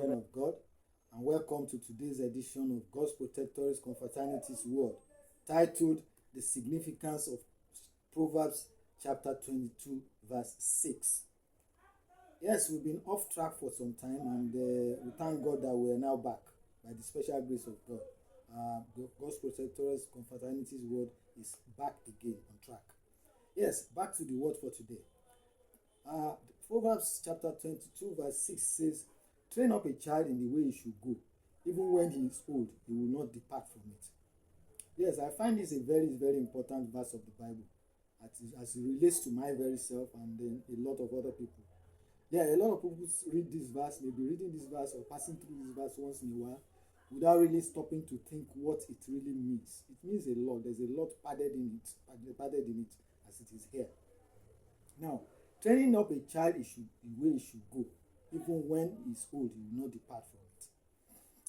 children of God, and welcome to today's edition of God's Protectorates Confraternity's Word, titled The Significance of Proverbs chapter 22, verse 6. Yes, we've been off track for some time, and we thank God that we are now back by the special grace of God. God's Protectorates Confraternity's Word is back again on track. Yes, back to the word for today. Proverbs chapter 22 verse 6 says, "Train up a child in the way he should go. Even when he is old, he will not depart from it." Yes, I find this a very, very important verse of the Bible as it relates to my very self and then a lot of other people. Yeah, a lot of people read this verse, maybe reading this verse or passing through this verse once in a while without really stopping to think what it really means. It means a lot. There's a lot padded in it as it is here. Now, training up a child the way he should go, even when he's old, he will not depart from it.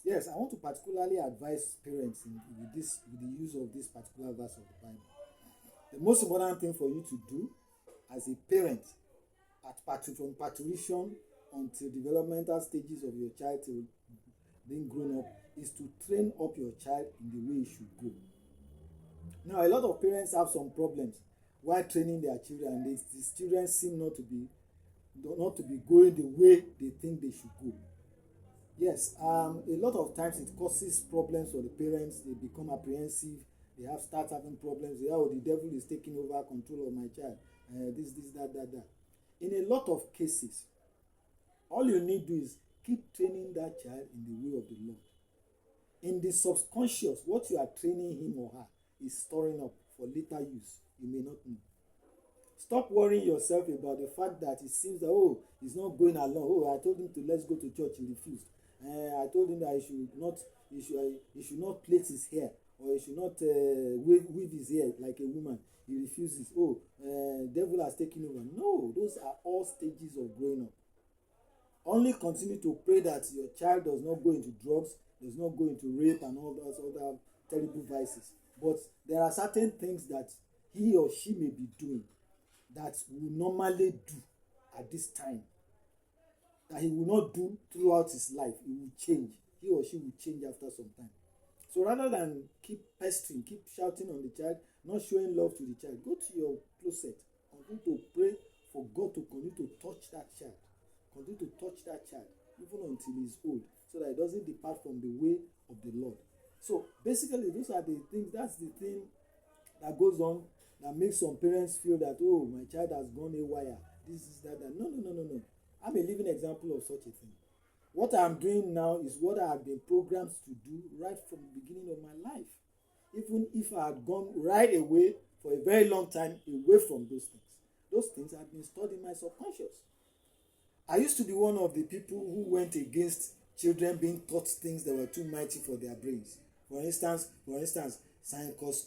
Yes, I want to particularly advise parents with the use of this particular verse of the Bible. The most important thing for you to do as a parent from parturition until developmental stages of your child till being grown up is to train up your child in the way he should go. Now, a lot of parents have some problems while training their children, and these children seem not to be going the way they think they should go. Yes, a lot of times it causes problems for the parents. They become apprehensive. They start having problems. The devil is taking over control of my child. This, that. In a lot of cases, all you need to do is keep training that child in the way of the Lord. In the subconscious, what you are training him or her is storing up for later use. You may not know. Stop worrying yourself about the fact that it seems that, he's not going along. I told him to let's go to church, he refused. I told him that he should not plait his hair, or he should not weave his hair like a woman. He refuses. Devil has taken over. No, those are all stages of growing up. Only continue to pray that your child does not go into drugs, does not go into rape and all those other terrible vices. But there are certain things that he or she may be doing that we normally do at this time, that he will not do throughout his life. He will change. He or she will change after some time. So rather than keep pestering, keep shouting on the child, not showing love to the child, go to your closet, continue to pray for God to continue to touch that child. Continue to touch that child even until he's old, so that he doesn't depart from the way of the Lord. So basically, those are the things. That's the thing that goes on that makes some parents feel that, my child has gone haywire. This is that. No. I'm a living example of such a thing. What I'm doing now is what I have been programmed to do right from the beginning of my life. Even if I had gone right away for a very long time away from those things have been stored in my subconscious. I used to be one of the people who went against children being taught things that were too mighty for their brains. For instance, sin cos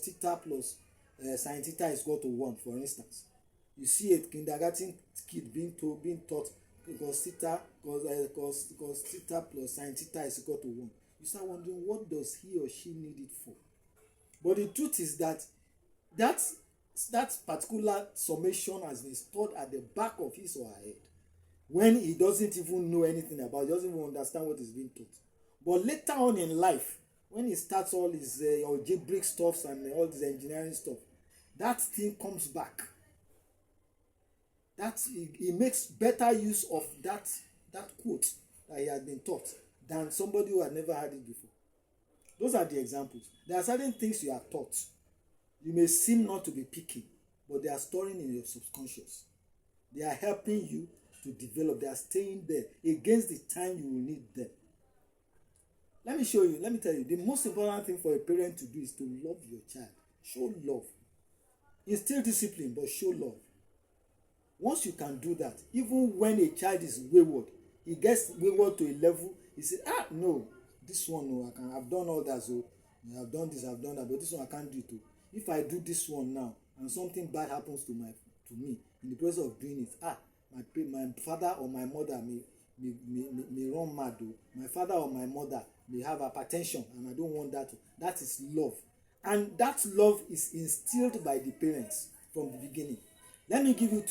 theta plus sin theta is equal to 1, for instance. You see a kindergarten kid being taught cos theta plus sin theta is equal to 1. You start wondering, what does he or she need it for? But the truth is that particular summation has been stored at the back of his or her head, when he doesn't even know anything about it, doesn't even understand what is being taught. But later on in life, when he starts all his algebraic stuffs and all this engineering stuff, that thing comes back. He makes better use of that quote that he had been taught than somebody who had never had it before. Those are the examples. There are certain things you are taught. You may seem not to be picking, but they are storing in your subconscious. They are helping you to develop. They are staying there against the time you will need them. Let me tell you, the most important thing for a parent to do is to love your child. Show love. Instill discipline, but show love. Once you can do that, even when a child is wayward, he gets wayward to a level, he says, no, this one, no, I've done all that, so I've done this, I've done that, but this one I can't do it too. If I do this one now and something bad happens to me in the process of doing it, my father or my mother may run mad. My father or my mother may have hypertension, and I don't want that. That is love, and that love is instilled by the parents from the beginning. Let me give you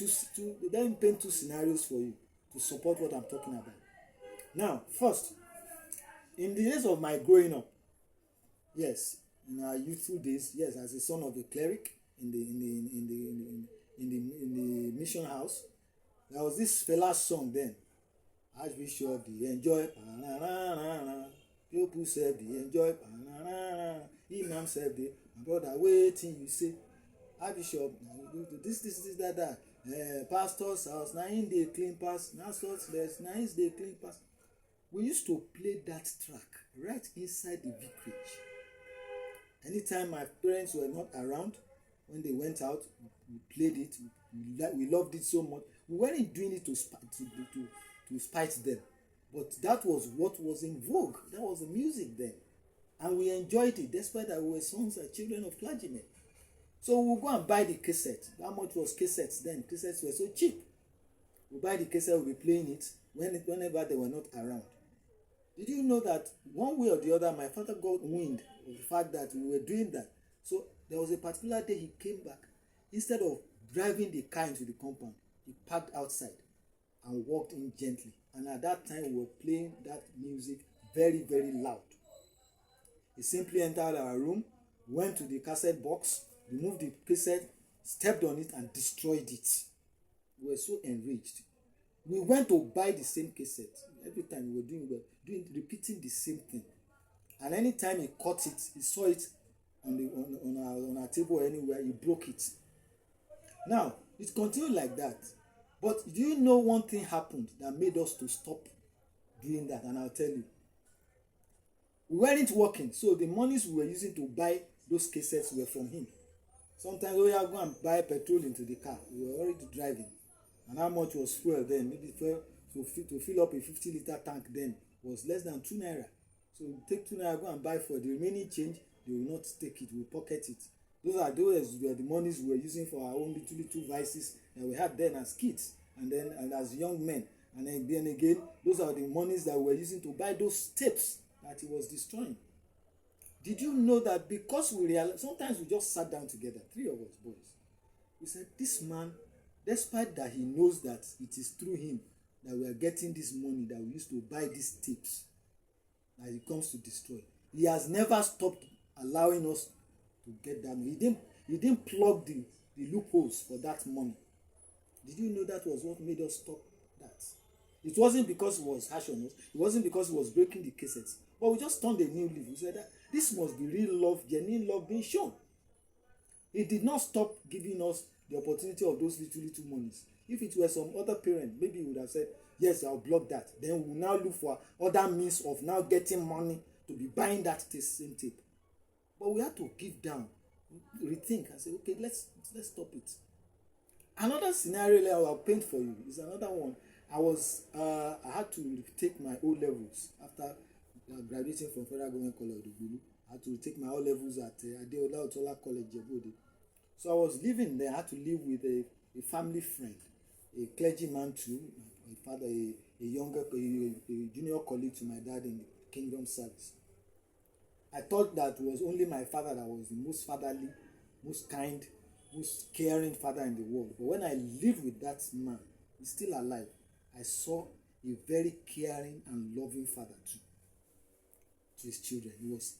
let me paint two scenarios for you to support what I'm talking about. Now, first, in the days of my growing up, yes, in our youthful days, yes, as a son of a cleric in the mission house, there was this fella song then. Archbishop, the enjoy, people said the enjoy, Imam said the, my brother, waiting, you say, Archbishop, this, that. Pastor's house, now in the clean pass, now sorts less, now is the clean pass. We used to play that track right inside the vicarage. Anytime my parents were not around, when they went out, we played it. We loved it so much. We weren't doing it to spite them, but that was what was in vogue. That was the music then, and we enjoyed it despite that we were sons and children of clergymen. So we'll go and buy the cassette. How much was cassettes then? Cassettes were so cheap. We'll buy the cassette, we'll be playing it whenever they were not around. Did you know that one way or the other, my father got wind of the fact that we were doing that? So there was a particular day he came back. Instead of driving the car into the compound, he parked outside and walked in gently. And at that time, we were playing that music very, very loud. He simply entered our room, went to the cassette box, removed the cassette, stepped on it, and destroyed it. We were so enraged. We went to buy the same cassette. Every time we were repeating the same thing. And anytime he caught it, he saw it on our table or anywhere, he broke it. Now, it continued like that. But do you know one thing happened that made us to stop doing that? And I'll tell you. We weren't working, so the monies we were using to buy those cassettes were from him. Sometimes we are going to buy petrol into the car. We were already driving. And how much was fuel then? Maybe to fill up a 50-liter tank then was less than 2 naira. So we take 2 naira, go and buy for the remaining change. They will not take it, we will pocket it. Those were the monies we were using for our own little vices that we had then as kids and as young men. And then again, those are the monies that we were using to buy those tapes that he was destroying. Did you know that because we realized, sometimes we just sat down together, 3 of us boys. We said, this man, despite that he knows that it is through him that we are getting this money that we used to buy these tapes that he comes to destroy, he has never stopped allowing us to get that money. He didn't plug the loopholes for that money. Did you know that was what made us stop that? It wasn't because he was harsh on us. It wasn't because he was breaking the cassettes. But we just turned a new leaf. We said that this must be real love, genuine love being shown. He did not stop giving us the opportunity of those little monies. If it were some other parent, maybe he would have said, yes, I'll block that. Then we will now look for other means of now getting money to be buying that same tape. But we had to give down, rethink, and say, okay, let's stop it. Another scenario I'll paint for you is another one. I had to take my O levels after graduating from Federal Government College. I had to take my O levels at Adeola Otola College, Jebode. So I was living there. I had to live with a family friend, a clergyman too, a father, a junior colleague to my dad in the kingdom service. I thought that was only my father that was the most fatherly, most kind, most caring father in the world. But when I lived with that man, he's still alive, I saw a very caring and loving father too, to his children. He was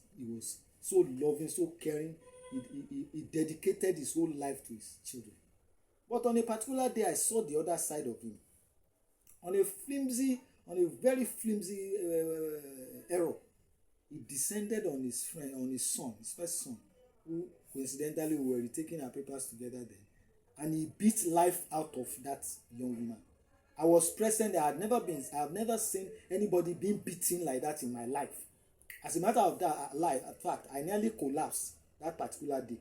so loving, so caring. He dedicated his whole life to his children. But on a particular day, I saw the other side of him. On a very flimsy error, he descended on his friend, on his son, his first son, who coincidentally we were taking our papers together then, and he beat life out of that young man. I was present. I have never seen anybody being beaten like that in my life. As a matter of fact, I nearly collapsed that particular day.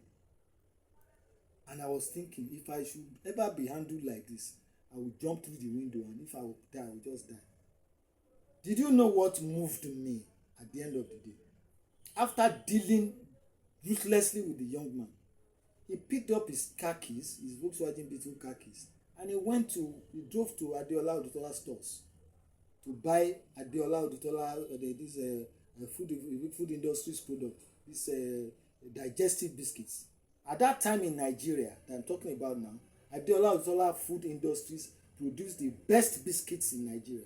And I was thinking, if I should ever be handled like this, I would jump through the window, and if I would die, I would just die. Did you know what moved me at the end of the day? After dealing ruthlessly with the young man, he picked up his car keys, his Volkswagen Beetle car keys, and he drove to Adeola Odutola stores to buy Adeola Odutola this food industries product, this digestive biscuits. At that time in Nigeria that I'm talking about now, Adeola Odutola Food Industries produced the best biscuits in Nigeria.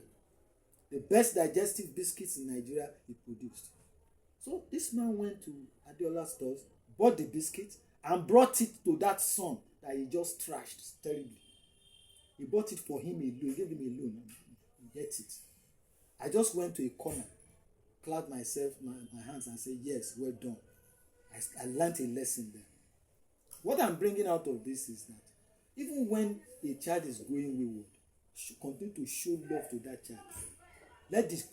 The best digestive biscuits in Nigeria he produced. So this man went to Adeola's stores, bought the biscuit, and brought it to that son that he just trashed terribly. He bought it for him alone, he gave him a loan, and he ate it. I just went to a corner, clapped myself, my hands, and said, yes, well done. I learned a lesson there. What I'm bringing out of this is that even when a child is going wayward, continue to show love to that child.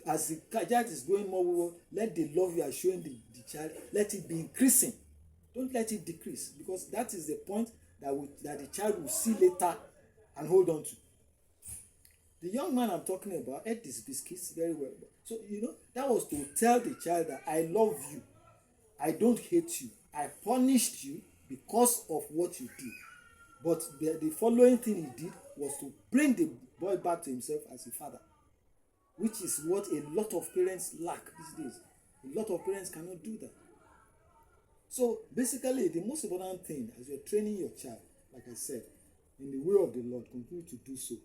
As the child is going more wayward, let the love you are showing the child, let it be increasing. Don't let it decrease, because that is the point that the child will see later and hold on to. The young man I'm talking about ate these biscuits very well. So, that was to tell the child that I love you. I don't hate you. I punished you because of what you did. But the following thing he did was to bring the boy back to himself as a father, which is what a lot of parents lack these days. A lot of parents cannot do that. So basically, the most important thing as you're training your child, like I said, in the way of the Lord, continue to do so.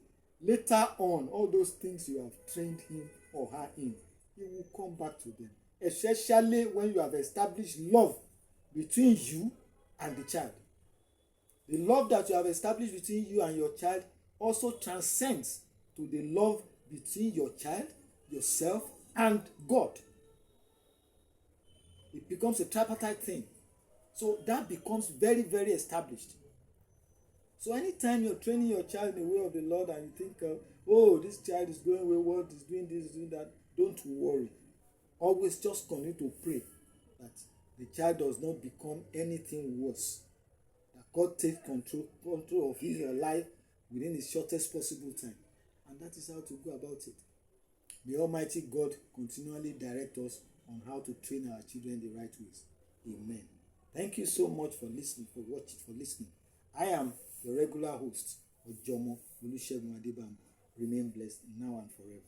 Later on, all those things you have trained him or her in, he will come back to them. Especially when you have established love between you and the child. The love that you have established between you and your child also transcends to the love between your child, yourself, and God. It becomes a tripartite thing. So that becomes very, very established. So anytime you're training your child in the way of the Lord and you think, this child is going wayward, is doing this, doing that, don't worry. Always just continue to pray that the child does not become anything worse. That God takes control of his life within the shortest possible time. And that is how to go about it. May Almighty God continually direct us on how to train our children the right ways. Amen. Thank you so much for listening, for listening. I am your regular host, Ojomo Olusegun Adebambo. Remain blessed now and forever.